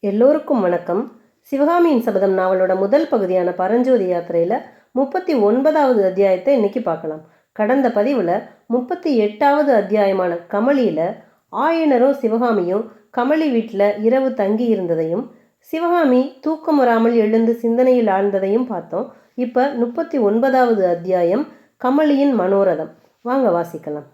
எல்லோருக்கும் வணக்கம். சிவகாமியின் சபதம் நாவலோட முதல் பகுதியான பரஞ்சோதி யாத்திரையில் 39வது அத்தியாயத்தை இன்னைக்கு பார்க்கலாம். கடந்த பதிவில் 38வது அத்தியாயமான கமலியில் ஆயனரும் சிவகாமியும் கமலி வீட்டில் இரவு தங்கி இருந்ததையும் சிவகாமி தூக்கம் வராமல் எழுந்து சிந்தனையில் ஆழ்ந்ததையும் பார்த்தோம். இப்போ 39வது அத்தியாயம் கமலியின் மனோரதம். வாங்க வாசிக்கலாம்.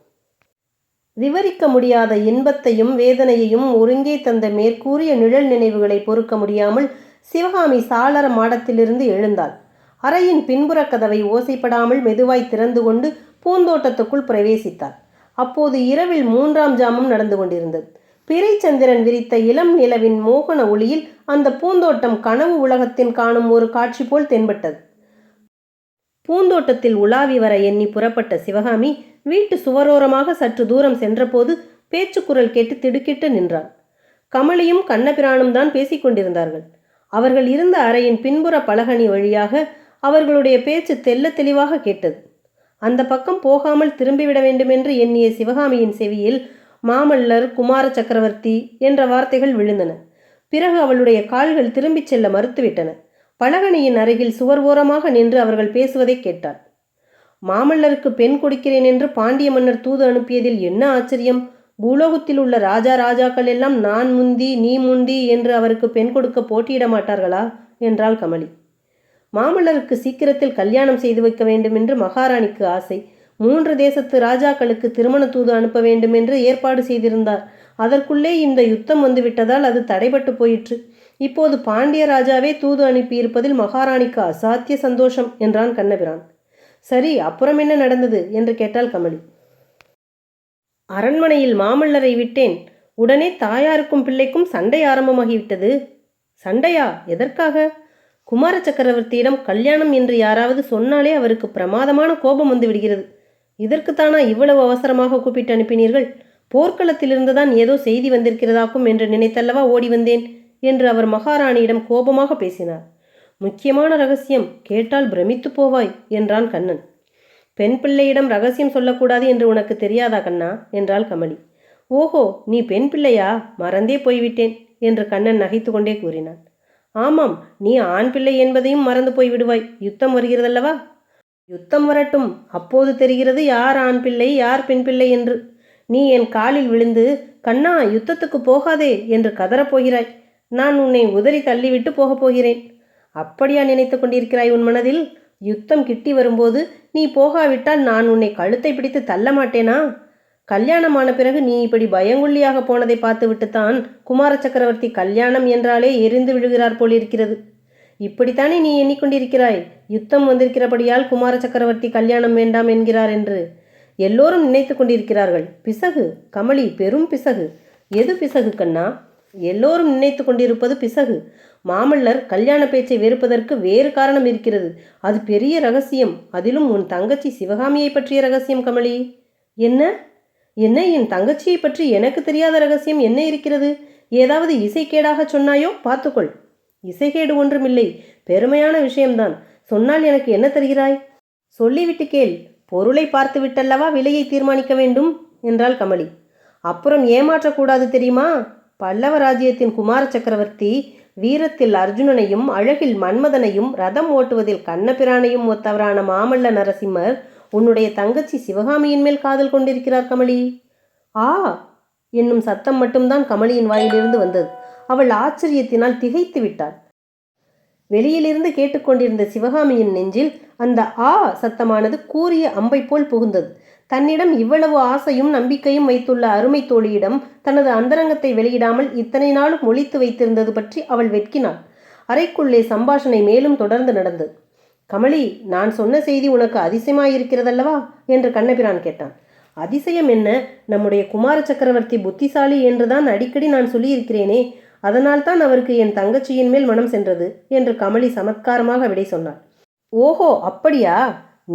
விவரிக்க முடியாத இன்பத்தையும் வேதனையையும் ஒருங்கே தந்த மேற்கூறிய நிழல் நினைவுகளை பொறுக்க முடியாமல் சிவகாமி சாளர மாடத்திலிருந்து எழுந்தாள். அறையின் பின்புற கதவை ஓசைப்படாமல் மெதுவாய் திறந்து கொண்டு பூந்தோட்டத்துக்குள் பிரவேசித்தாள். அப்போது இரவில் 3ஆம் ஜாமம் நடந்து கொண்டிருந்தது. பிறைச்சந்திரன் விரித்த இளம் நிலவின் மோகன ஒளியில் அந்த பூந்தோட்டம் கனவு உலகத்தின் காணும் ஒரு காட்சி போல் தென்பட்டது. பூந்தோட்டத்தில் உலாவி வர எண்ணி புறப்பட்ட சிவகாமி வீட்டு சுவரோரமாக சற்று தூரம் சென்றபோது பேச்சுக்குரல் கேட்டு திடுக்கிட்டு நின்றாள். கமலியும் கண்ணபிரானும் தான் பேசிக்கொண்டிருந்தார்கள். அவர்கள் இருந்த அறையின் பின்புற பலகனி வழியாக அவர்களுடைய பேச்சு தெல்ல தெளிவாக கேட்டது. அந்த பக்கம் போகாமல் திரும்பிவிட வேண்டுமென்று எண்ணிய சிவகாமியின் செவியில் மாமல்லர், குமார சக்கரவர்த்தி என்ற வார்த்தைகள் விழுந்தன. பிறகு அவளுடைய கால்கள் திரும்பிச் செல்ல மறுத்துவிட்டன. பலகனியின் அருகில் சுவர் ஓரமாக நின்று அவர்கள் பேசுவதை கேட்டாள். மாமல்லருக்கு பெண் கொடுக்கிறேன் என்று பாண்டிய மன்னர் தூது அனுப்பியதில் என்ன ஆச்சரியம்? பூலோகத்தில் உள்ள ராஜாக்கள் எல்லாம் நான் முந்தி நீ முந்தி என்று அவருக்கு பெண் கொடுக்க போட்டியிட மாட்டார்களா என்றாள் கமலி. மாமல்லருக்கு சீக்கிரத்தில் கல்யாணம் செய்து வைக்க வேண்டும் என்று மகாராணிக்கு ஆசை. 3 தேசத்து ராஜாக்களுக்கு திருமண தூது அனுப்ப வேண்டும் என்று ஏற்பாடு செய்திருந்தார். அதற்குள்ளே இந்த யுத்தம் வந்துவிட்டதால் அது தடைபட்டு போயிற்று. இப்போது பாண்டிய ராஜாவே தூது அனுப்பியிருப்பதில் மகாராணிக்கு அசாத்திய சந்தோஷம் என்றான் கண்ணபிரான். சரி, அப்புறம் என்ன நடந்தது என்று கேட்டாள் கமலி. அரண்மனையில் மாமல்லரை விட்டேன். உடனே தாயாருக்கும் பிள்ளைக்கும் சண்டை ஆரம்பமாகிவிட்டது. சண்டையா? எதற்காக? குமார சக்கரவர்த்தியிடம் கல்யாணம் என்று யாராவது சொன்னாலே அவருக்கு பிரமாதமான கோபம் வந்து விடுகிறது. இதற்குத்தானா இவ்வளவு அவசரமாக கூப்பிட்டு அனுப்பினீர்கள்? போர்க்களத்திலிருந்துதான் ஏதோ செய்தி வந்திருக்கிறதாக்கும் என்று நினைத்தல்லவா ஓடி வந்தேன் என்று அவர் மகாராணியிடம் கோபமாக பேசினார். முக்கியமான ரகசியம், கேட்டால் பிரமித்து போவாய் என்றான் கண்ணன். பெண் பிள்ளையிடம் ரகசியம் சொல்லக்கூடாது என்று உனக்கு தெரியாதா கண்ணா என்றாள் கமலி. ஓஹோ, நீ பெண் பிள்ளையா? மறந்தே போய்விட்டேன் என்று கண்ணன் நகைத்து கொண்டே கூறினான். ஆமாம், நீ ஆண் பிள்ளை என்பதையும் மறந்து போய் விடுவாய். யுத்தம் வருகிறதல்லவா? யுத்தம் வரட்டும், அப்போது தெரிகிறது யார் ஆண் பிள்ளை யார் பெண் பிள்ளை என்று. நீ என் காலில் விழுந்து கண்ணா யுத்தத்துக்கு போகாதே என்று கதறப்போகிறாய். நான் உன்னை உதறி தள்ளிவிட்டு போகப் போகிறேன். அப்படியா நினைத்து கொண்டிருக்கிறாய் உன் மனதில்? யுத்தம் கிட்டி வரும்போது நீ போகாவிட்டால் நான் உன்னை கழுத்தை பிடித்து தள்ள மாட்டேனா? கல்யாணமான பிறகு நீ இப்படி பயங்குள்ளியாக போனதை பார்த்துவிட்டுத்தான் குமார சக்கரவர்த்தி கல்யாணம் என்றாலே எரிந்து விழுகிறார் போலிருக்கிறது. இப்படித்தானே நீ எண்ணிக்கொண்டிருக்கிறாய்? யுத்தம் வந்திருக்கிறபடியால் குமார சக்கரவர்த்தி கல்யாணம் வேண்டாம் என்கிறார் என்று எல்லோரும் நினைத்து கொண்டிருக்கிறார்கள். பிசகு கமலி, பெரும் பிசகு. எது பிசகு கண்ணா? எல்லோரும் நினைத்து கொண்டிருப்பது பிசகு. மாமல்லர் கல்யாண பேச்சை வெறுப்பதற்கு வேறு காரணம் இருக்கிறது. அது பெரிய ரகசியம். அதிலும் உன் தங்கச்சி சிவகாமியை பற்றிய ரகசியம் கமலி. என்ன என்ன என் தங்கச்சியை பற்றி எனக்கு தெரியாத ரகசியம் என்ன இருக்கிறது? ஏதாவது இசைக்கேடாக சொன்னாயோ? பார்த்துக்கொள். இசைகேடு ஒன்றுமில்லை, பெருமையான விஷயம்தான். சொன்னால் எனக்கு என்ன தருகிறாய்? சொல்லிவிட்டு கேள். பொருளை பார்த்து விட்டல்லவா விலையை தீர்மானிக்க வேண்டும் என்றாள் கமலி. அப்புறம் ஏமாற்றக்கூடாது தெரியுமா? பல்லவ ராஜ்யத்தின் குமார சக்கரவர்த்தி வீரத்தில் அர்ஜுனனையும் அழகில் மன்மதனையும் ரதம் ஓட்டுவதில் கண்ணபிரானையும் ஒத்தவரான மாமல்ல நரசிம்மர் உன்னுடைய தங்கச்சி சிவகாமியின் மேல் காதல் கொண்டிருக்கிறார் கமலி. ஆ என்னும் சத்தம் மட்டும்தான் கமலியின் வாயிலிருந்து வந்தது. அவள் ஆச்சரியத்தினால் திகைத்து விட்டாள். வெளியிலிருந்து கேட்டுக்கொண்டிருந்த சிவகாமியின் நெஞ்சில் அந்த ஆ சத்தமானது கூரிய அம்பை போல் புகுந்தது. தன்னிடம் இவ்வளவு ஆசையும் நம்பிக்கையும் வைத்துள்ள அருமை தோழியிடம் தனது அந்தரங்கத்தை வெளியிடாமல் இத்தனை நாளும் ஒளித்து வைத்திருந்தது பற்றி அவள் வெட்கினாள். அறைக்குள்ளே சம்பாஷணை மேலும் தொடர்ந்து நடந்தது. கமலி, நான் சொன்ன செய்தி உனக்கு அதிசயமாயிருக்கிறதல்லவா என்று கண்ணபிரான் கேட்டான். அதிசயம் என்ன? நம்முடைய குமார சக்கரவர்த்தி புத்திசாலி என்றுதான் அடிக்கடி நான் சொல்லியிருக்கிறேனே. அதனால்தான் அவருக்கு என் தங்கச்சியின் மேல் மனம் சென்றது என்று கமலி சமத்காரமாக விடை சொன்னாள். ஓஹோ, அப்படியா?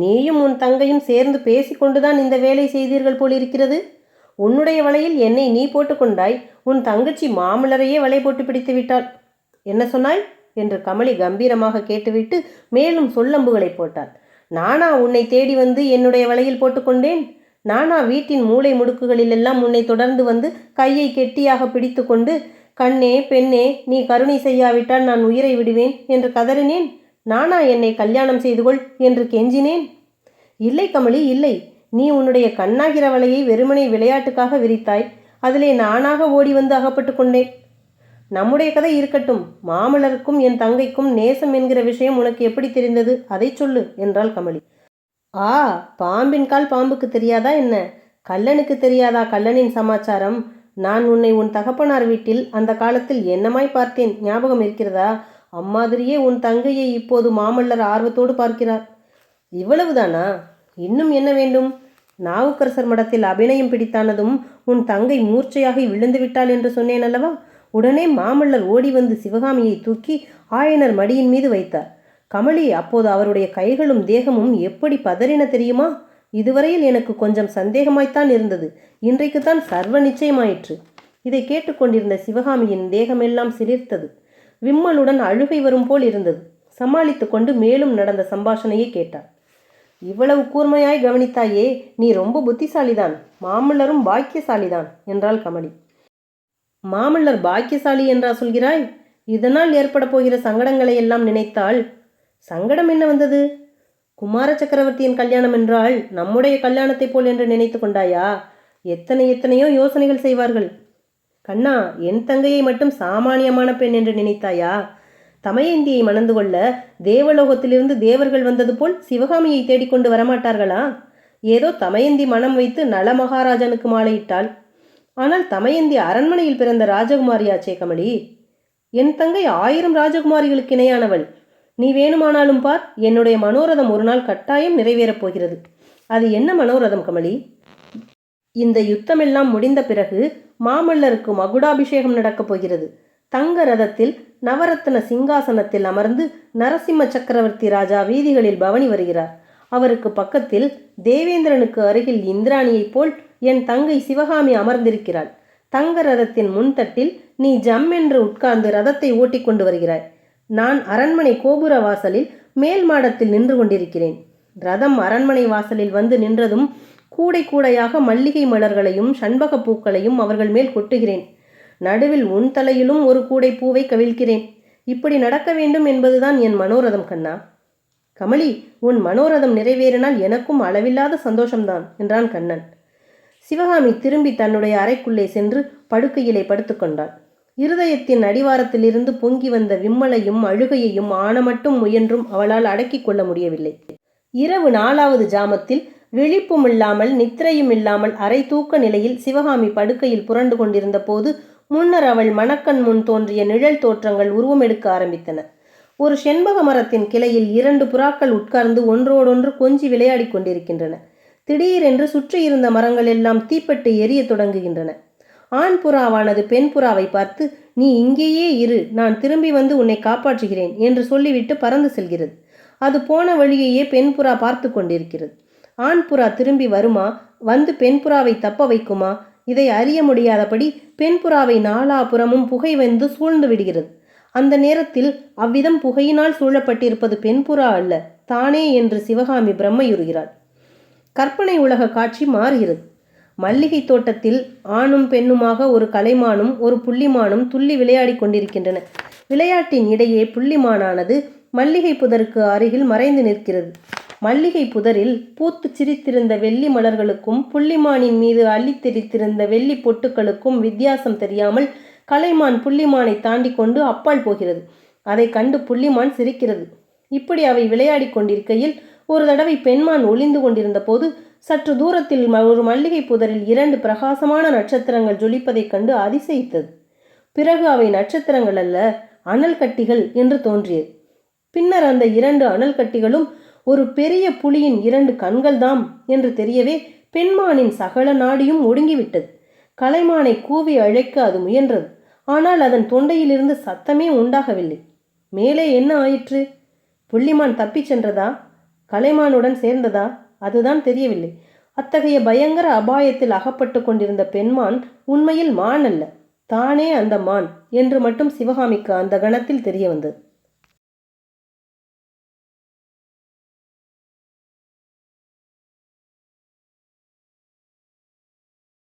நீயும் உன் தங்கையும் சேர்ந்து பேசிக்கொண்டுதான் இந்த வேலை செய்தீர்கள் போலிருக்கிறது. உன்னுடைய வலையில் என்னை நீ போட்டுக்கொண்டாய். உன் தங்கச்சி மாமல்லரையே வலை போட்டு பிடித்து விட்டாள். என்ன சொன்னாய் என்று கமலி கம்பீரமாக கேட்டுவிட்டு மேலும் சொல்லம்புகளை போட்டாள். நானா உன்னை தேடி வந்து என்னுடைய வலையில் போட்டுக்கொண்டேன்? நானா வீட்டின் மூளை முடுக்குகளிலெல்லாம் உன்னை தொடர்ந்து வந்து கையை கெட்டியாக பிடித்து கொண்டு கண்ணே பெண்ணே, நீ கருணை செய்யாவிட்டால் நான் உயிரை விடுவேன் என்று கதறினேன். நானா என்னை கல்யாணம் செய்து கொள் என்று கெஞ்சினேன்? இல்லை கமலி, இல்லை. நீ உன்னுடைய கண்ணாகிற வலையை வெறுமனை விளையாட்டுக்காக விரித்தாய். அதிலே நானாக ஓடி வந்து அகப்பட்டு கொண்டேன். நம்முடைய கதை இருக்கட்டும். மாமல்லருக்கும் என் தங்கைக்கும் நேசம் என்கிற விஷயம் உனக்கு எப்படி தெரிந்தது? அதை சொல்லு என்றாள் கமலி. ஆ, பாம்பின் கால் பாம்புக்கு தெரியாதா என்ன? கள்ளனுக்கு தெரியாதா கள்ளனின் சமாச்சாரம்? நான் உன்னை உன் தகப்பனார் வீட்டில் அந்த காலத்தில் என்னமாய் பார்த்தேன், ஞாபகம் இருக்கிறதா? அம்மாதிரியே உன் தங்கையை இப்போது மாமல்லர் ஆர்வத்தோடு பார்க்கிறார். இவ்வளவுதானா? இன்னும் என்ன வேண்டும்? நாவுக்கரசர் மடத்தில் அபிநயம் பிடித்தானதும் உன் தங்கை மூர்ச்சையாகி விழுந்து விட்டாள் என்று சொன்னேன் அல்லவா? உடனே மாமல்லர் ஓடி வந்து சிவகாமியை தூக்கி ஆயனர் மடியின் மீது வைத்தார். கமலி, அப்போது அவருடைய கைகளும் தேகமும் எப்படி பதறின தெரியுமா? இதுவரையில் எனக்கு கொஞ்சம் சந்தேகமாய்த்தான் இருந்தது. இன்றைக்குத்தான் சர்வ நிச்சயமாயிற்று. இதை கேட்டுக்கொண்டிருந்த சிவகாமியின் தேகமெல்லாம் சிலிர்த்தது. விம்மலுடன் அழுகை வரும் போல் இருந்தது. சமாளித்து கொண்டு மேலும் நடந்த சம்பாஷணையை கேட்டார். இவ்வளவு கூர்மையாய் கவனித்தாயே, நீ ரொம்ப புத்திசாலிதான். மாமல்லரும் பாக்கியசாலிதான் என்றாள் கமலி. மாமல்லர் பாக்கியசாலி என்றா சொல்கிறாய்? இதனால் ஏற்பட போகிற சங்கடங்களை எல்லாம் நினைத்தால் சங்கடம் என்ன வந்தது? குமார சக்கரவர்த்தியின் கல்யாணம் என்றால் நம்முடைய கல்யாணத்தைப் போல் என்று நினைத்து கொண்டாயா? எத்தனையோ யோசனைகள் செய்வார்கள். கண்ணா, என் தங்கையை மட்டும் சாமானியமான பெண் என்று நினைத்தாயா? தமயந்தியை மணந்து கொள்ள தேவலோகத்திலிருந்து தேவர்கள் வந்தது போல் சிவகாமியை தேடிக்கொண்டு வரமாட்டார்களா? ஏதோ தமயந்தி மனம் வைத்து நல மகாராஜனுக்கு மாலையிட்டாள். ஆனால் தமயந்தி அரண்மனையில் பிறந்த ராஜகுமாரியாச்சே கமலி. என் தங்கை 1000 ராஜகுமாரிகளுக்கு இணையானவள். நீ வேணுமானாலும் பார், என்னுடைய மனோரதம் ஒரு நாள் கட்டாயம் நிறைவேறப் போகிறது. அது என்ன மனோரதம் கமலி? இந்த யுத்தமெல்லாம் முடிந்த பிறகு மாமல்லருக்கு மகுடாபிஷேகம் நடக்கப் போகிறது. தங்க ரதத்தில் நவரத்ன சிங்காசனத்தில் அமர்ந்து நரசிம்ம சக்கரவர்த்தி ராஜா வீதிகளில் பவனி வருகிறார். அவருக்கு பக்கத்தில் தேவேந்திரனுக்கு அருகில் இந்திராணியைப் போல் என் தங்கை சிவகாமி அமர்ந்திருக்கிறாள். தங்க ரதத்தின் முன்தட்டில் நீ ஜம் என்று உட்கார்ந்து ரதத்தை ஓட்டி கொண்டு வருகிறாய். நான் அரண்மனை கோபுர வாசலில் மேல் மாடத்தில் நின்று கொண்டிருக்கிறேன். ரதம் அரண்மனை வாசலில் வந்து நின்றதும் கூடை கூடையாக மல்லிகை மலர்களையும் சண்பக பூக்களையும் அவர்கள் மேல் கொட்டுகிறேன். நடுவில் உன் தலையிலும் ஒரு கூடை பூவை கவிழ்கிறேன். இப்படி நடக்க வேண்டும் என்பதுதான் என் மனோரதம் கண்ணா. கமலி, உன் மனோரதம் நிறைவேறினால் எனக்கும் அளவில்லாத சந்தோஷம்தான் என்றான் கண்ணன். சிவகாமி திரும்பி தன்னுடைய அறைக்குள்ளே சென்று படுக்கையிலே படுத்துக்கொண்டாள். இருதயத்தின் அடிவாரத்திலிருந்து பொங்கி வந்த விம்மலையும் அழுகையையும் ஆனமட்டும் முயன்றும் அவளால் அடக்கிக் கொள்ள முடியவில்லை. இரவு 4வது ஜாமத்தில் விழிப்பும் இல்லாமல் நித்திரையும் இல்லாமல் அரை தூக்க நிலையில் சிவகாமி படுக்கையில் புரண்டு கொண்டிருந்த போது முன்னர் அவள் மணக்கண் முன் தோன்றிய நிழல் தோற்றங்கள் உருவமெடுக்க ஆரம்பித்தன. ஒரு செண்பக மரத்தின் கிளையில் 2 புறாக்கள் உட்கார்ந்து ஒன்றோடொன்று கொஞ்சி விளையாடி கொண்டிருக்கின்றன. திடீரென்று சுற்றியிருந்த மரங்கள் எல்லாம் தீப்பட்டு எரிய தொடங்குகின்றன. ஆண் புறாவானது பெண் புறாவை பார்த்து, நீ இங்கேயே இரு, நான் திரும்பி வந்து உன்னை காப்பாற்றுகிறேன் என்று சொல்லிவிட்டு பறந்து செல்கிறது. அது போன வழியையே பெண் புறா பார்த்து கொண்டிருக்கிறது. ஆண் புறா திரும்பி வருமா, வந்து பெண் புறாவை தப்ப வைக்குமா? இதை அறிய முடியாதபடி பெண் புறாவை நாலாபுறமும் புகை வந்து சூழ்ந்து விடுகிறது. அந்த நேரத்தில் அவ்விதம் புகையினால் சூழப்பட்டிருப்பது பெண் புறா அல்ல, தானே என்று சிவகாமி பிரம்மையுறுகிறாள். கற்பனை உலக காட்சி மாறுகிறது. மல்லிகை தோட்டத்தில் ஆணும் பெண்ணுமாக ஒரு கலைமானும் ஒரு புள்ளிமானும் துள்ளி விளையாடி கொண்டிருக்கின்றன. விளையாட்டின் இடையே புள்ளிமானானது மல்லிகை புதருக்கு அருகில் மறைந்து நிற்கிறது. மல்லிகை புதரில் பூத்து சிரித்திருந்த வெள்ளி மலர்களுக்கும் புள்ளிமானின் மீது அள்ளி தெரித்திருந்த வெள்ளி பொட்டுக்களுக்கும் வித்தியாசம் தெரியாமல் கலைமான் புள்ளிமானை தாண்டி கொண்டு அப்பால் போகிறது. அதை கண்டு புள்ளிமான் சிரிக்கிறது. இப்படி அவை விளையாடி கொண்டிருக்கையில் ஒரு தடவை பெண்மான் ஒளிந்து கொண்டிருந்த போது சற்று தூரத்தில் ஒரு மல்லிகை புதரில் 2 பிரகாசமான நட்சத்திரங்கள் ஜொலிப்பதைக் கண்டு அதிசயித்தது. பிறகு அவை நட்சத்திரங்கள் அல்ல, அனல் கட்டிகள் என்று தோன்றியது. பின்னர் அந்த 2 அனல் கட்டிகளும் ஒரு பெரிய புலியின் 2 கண்கள்தாம் என்று தெரியவே பெண்மானின் சகல நாடியும் ஒடுங்கிவிட்டது. கலைமானை கூவி அழைக்க அது முயன்றது. ஆனால் அதன் தொண்டையிலிருந்து சத்தமே உண்டாகவில்லை. மேலே என்ன ஆயிற்று? புள்ளிமான் தப்பிச் சென்றதா, கலைமானுடன் சேர்ந்ததா? அதுதான் தெரியவில்லை. அத்தகைய பயங்கர அபாயத்தில் அகப்பட்டு கொண்டிருந்த பெண்மான் உண்மையில் மான் அல்ல, தானே அந்த மான் என்று மட்டும் சிவகாமிக்கு அந்த கணத்தில் தெரிய வந்தது.